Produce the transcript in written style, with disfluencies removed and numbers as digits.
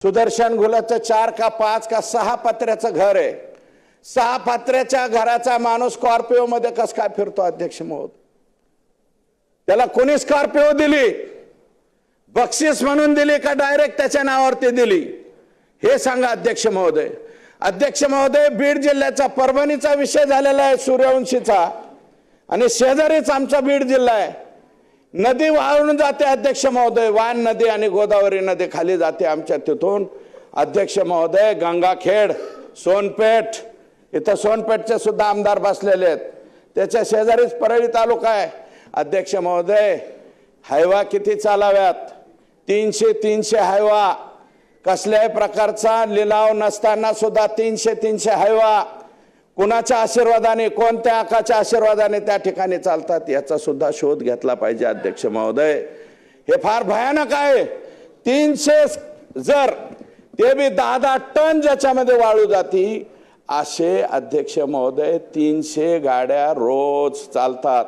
सुदर्शन घुलाचं 4 का 5 का 6 पत्र्याचं घर आहे। 6 पत्र्याच्या घराचा माणूस स्कॉर्पिओ मध्ये कस काय फिरतो अध्यक्ष महोदय? त्याला कोणी स्कॉर्पिओ दिली? बक्षीस म्हणून दिली का डायरेक्ट त्याच्या नावावरती दिली? हे सांगा अध्यक्ष महोदय। अध्यक्ष महोदय, बीड जिल्ह्याचा परभणीचा विषय झालेला आहे सूर्यवंशीचा, आणि शेजारीच आमचा बीड जिल्हा आहे। नदी वाहून जाते अध्यक्ष महोदय, वान नदी आणि गोदावरी नदी खाली जाते आमच्या तिथून अध्यक्ष महोदय। गंगाखेड, सोनपेठ, इथं सोनपेठचे सुद्धा आमदार बसलेले आहेत, त्याच्या शेजारीच परळी तालुका आहे अध्यक्ष महोदय। हायवा किती चालाव्यात? 300 हायवा, कसल्याही प्रकारचा लिलाव नसताना सुद्धा 300 हायवा कुणाच्या आशीर्वादाने, कोणत्या आकाच्या आशीर्वादाने त्या ठिकाणी चालतात याचा सुद्धा शोध घेतला पाहिजे अध्यक्ष महोदय। हे फार भयानक आहे। 300 जर ते बी 10 टन ज्याच्यामध्ये वाळू जाती, असे अध्यक्ष महोदय 300 गाड्या रोज चालतात।